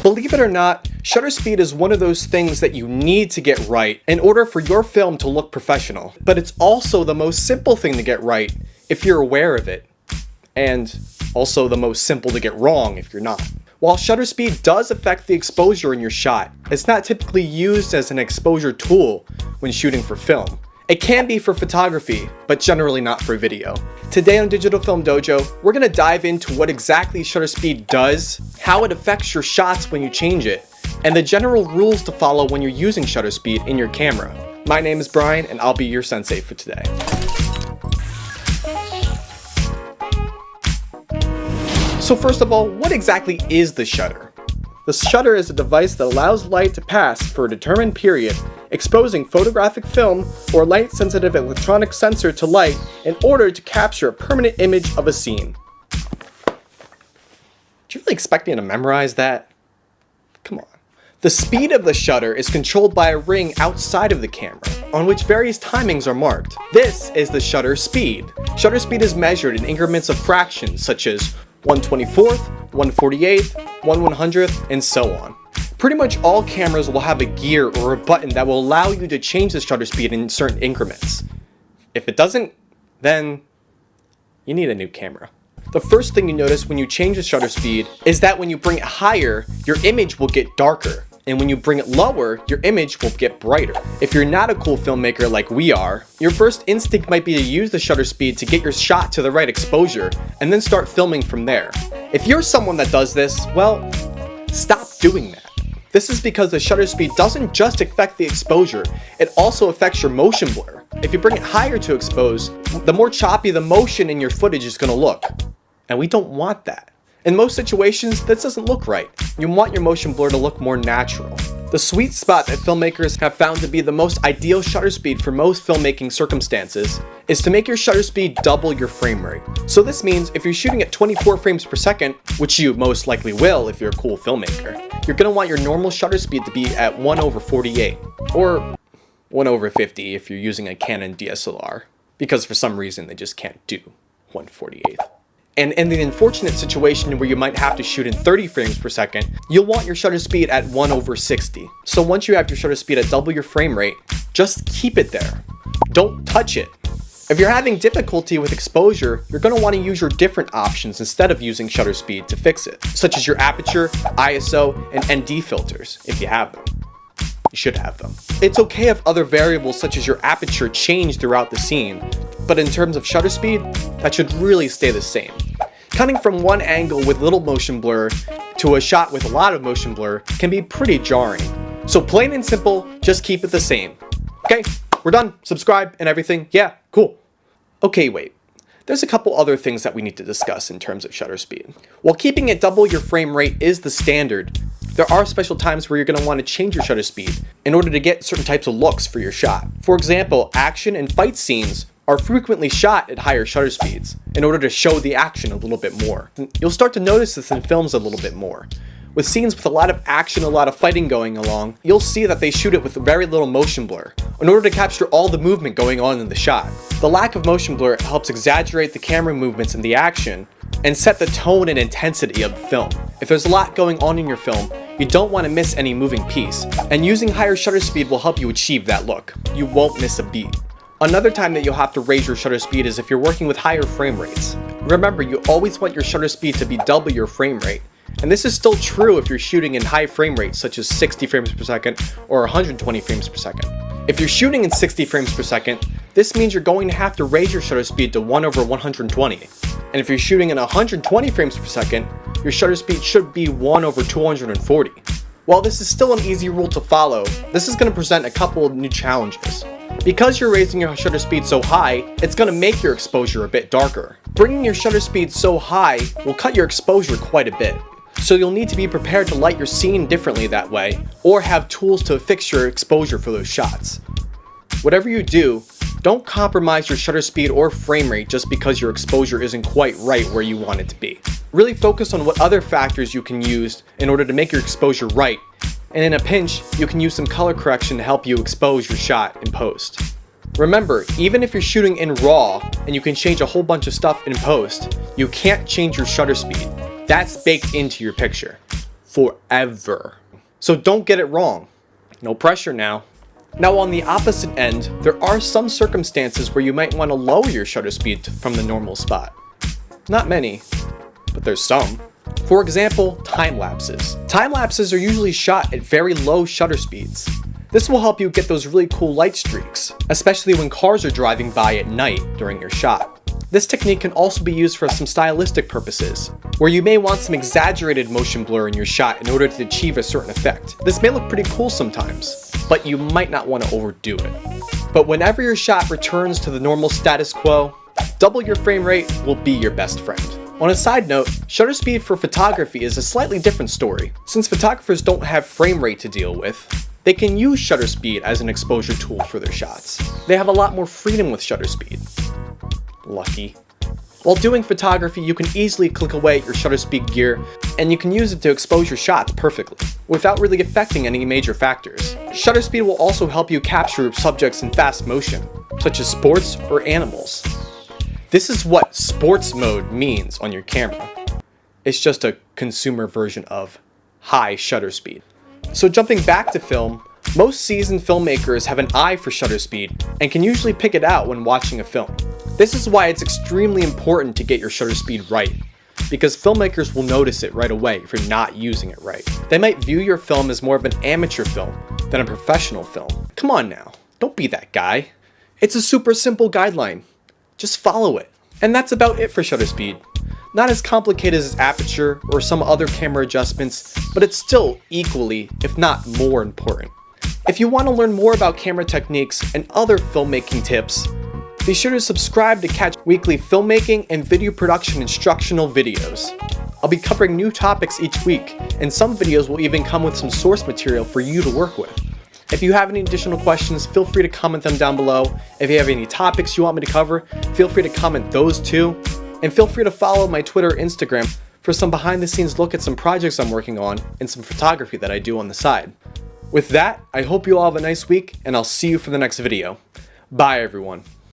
Believe it or not, shutter speed is one of those things that you need to get right in order for your film to look professional. But it's also the most simple thing to get right if you're aware of it, and also the most simple to get wrong if you're not. While shutter speed does affect the exposure in your shot, it's not typically used as an exposure tool when shooting for film. It can be for photography, but generally not for video. Today on Digital Film Dojo, we're going to dive into what exactly shutter speed does, how it affects your shots when you change it, and the general rules to follow when you're using shutter speed in your camera. My name is Brian, and I'll be your sensei for today. So first of all, what exactly is the shutter? The shutter is a device that allows light to pass for a determined period, exposing photographic film or light-sensitive electronic sensor to light in order to capture a permanent image of a scene. Do you really expect me to memorize that? Come on. The speed of the shutter is controlled by a ring outside of the camera, on which various timings are marked. This is the shutter speed. Shutter speed is measured in increments of fractions such as 1/24th, 1/48th, 1/100th, and so on. Pretty much all cameras will have a gear or a button that will allow you to change the shutter speed in certain increments. If it doesn't, then you need a new camera. The first thing you notice when you change the shutter speed is that when you bring it higher, your image will get darker. And when you bring it lower, your image will get brighter. If you're not a cool filmmaker like we are, your first instinct might be to use the shutter speed to get your shot to the right exposure and then start filming from there. If you're someone that does this, well, stop doing that. This is because the shutter speed doesn't just affect the exposure, it also affects your motion blur. If you bring it higher to expose, the more choppy the motion in your footage is going to look. And we don't want that. In most situations, this doesn't look right. You want your motion blur to look more natural. The sweet spot that filmmakers have found to be the most ideal shutter speed for most filmmaking circumstances is to make your shutter speed double your frame rate. So this means if you're shooting at 24 frames per second, which you most likely will if you're a cool filmmaker, you're going to want your normal shutter speed to be at 1/48, or 1/50 if you're using a Canon DSLR, because for some reason they just can't do 1/48. And in the unfortunate situation where you might have to shoot in 30 frames per second, you'll want your shutter speed at 1/60. So once you have your shutter speed at double your frame rate, just keep it there. Don't touch it. If you're having difficulty with exposure, you're going to want to use your different options instead of using shutter speed to fix it, such as your aperture, ISO, and ND filters, if you have them. You should have them. It's okay if other variables such as your aperture change throughout the scene, but in terms of shutter speed, that should really stay the same. Cutting from one angle with little motion blur to a shot with a lot of motion blur can be pretty jarring. So plain and simple, just keep it the same. Okay, we're done. Subscribe and everything. Yeah, cool. Okay, wait. There's a couple other things that we need to discuss in terms of shutter speed. While keeping it double your frame rate is the standard, there are special times where you're going to want to change your shutter speed in order to get certain types of looks for your shot. For example, action and fight scenes are frequently shot at higher shutter speeds in order to show the action a little bit more. You'll start to notice this in films a little bit more. With scenes with a lot of action, a lot of fighting going along, you'll see that they shoot it with very little motion blur in order to capture all the movement going on in the shot. The lack of motion blur helps exaggerate the camera movements and the action and set the tone and intensity of the film. If there's a lot going on in your film, you don't want to miss any moving piece, and using higher shutter speed will help you achieve that look. You won't miss a beat. Another time that you'll have to raise your shutter speed is if you're working with higher frame rates. Remember, you always want your shutter speed to be double your frame rate. And this is still true if you're shooting in high frame rates such as 60 frames per second or 120 frames per second. If you're shooting in 60 frames per second, this means you're going to have to raise your shutter speed to 1/120. And if you're shooting in 120 frames per second, your shutter speed should be 1/240. While this is still an easy rule to follow, this is going to present a couple of new challenges. Because you're raising your shutter speed so high, it's going to make your exposure a bit darker. Bringing your shutter speed so high will cut your exposure quite a bit. So you'll need to be prepared to light your scene differently that way, or have tools to fix your exposure for those shots. Whatever you do, don't compromise your shutter speed or frame rate just because your exposure isn't quite right where you want it to be. Really focus on what other factors you can use in order to make your exposure right, and in a pinch, you can use some color correction to help you expose your shot in post. Remember, even if you're shooting in RAW and you can change a whole bunch of stuff in post, you can't change your shutter speed. That's baked into your picture. forever. So don't get it wrong. No pressure now. Now on the opposite end, there are some circumstances where you might want to lower your shutter speed from the normal spot. Not many, but there's some. For example, time lapses. Time lapses are usually shot at very low shutter speeds. This will help you get those really cool light streaks, especially when cars are driving by at night during your shot. This technique can also be used for some stylistic purposes, where you may want some exaggerated motion blur in your shot in order to achieve a certain effect. This may look pretty cool sometimes, but you might not want to overdo it. But whenever your shot returns to the normal status quo, double your frame rate will be your best friend. On a side note, shutter speed for photography is a slightly different story. Since photographers don't have frame rate to deal with, they can use shutter speed as an exposure tool for their shots. They have a lot more freedom with shutter speed. Lucky. While doing photography, you can easily click away at your shutter speed gear, and you can use it to expose your shots perfectly, without really affecting any major factors. Shutter speed will also help you capture subjects in fast motion, such as sports or animals. This is what sports mode means on your camera. It's just a consumer version of high shutter speed. So jumping back to film, most seasoned filmmakers have an eye for shutter speed and can usually pick it out when watching a film. This is why it's extremely important to get your shutter speed right, because filmmakers will notice it right away if you're not using it right. They might view your film as more of an amateur film than a professional film. Come on now, don't be that guy. It's a super simple guideline. Just follow it. And that's about it for shutter speed. Not as complicated as aperture or some other camera adjustments, but it's still equally, if not more important. If you want to learn more about camera techniques and other filmmaking tips, be sure to subscribe to catch weekly filmmaking and video production instructional videos. I'll be covering new topics each week, and some videos will even come with some source material for you to work with. If you have any additional questions, feel free to comment them down below. If you have any topics you want me to cover, feel free to comment those too. And feel free to follow my Twitter or Instagram for some behind the scenes look at some projects I'm working on and some photography that I do on the side. With that, I hope you all have a nice week, and I'll see you for the next video. Bye everyone.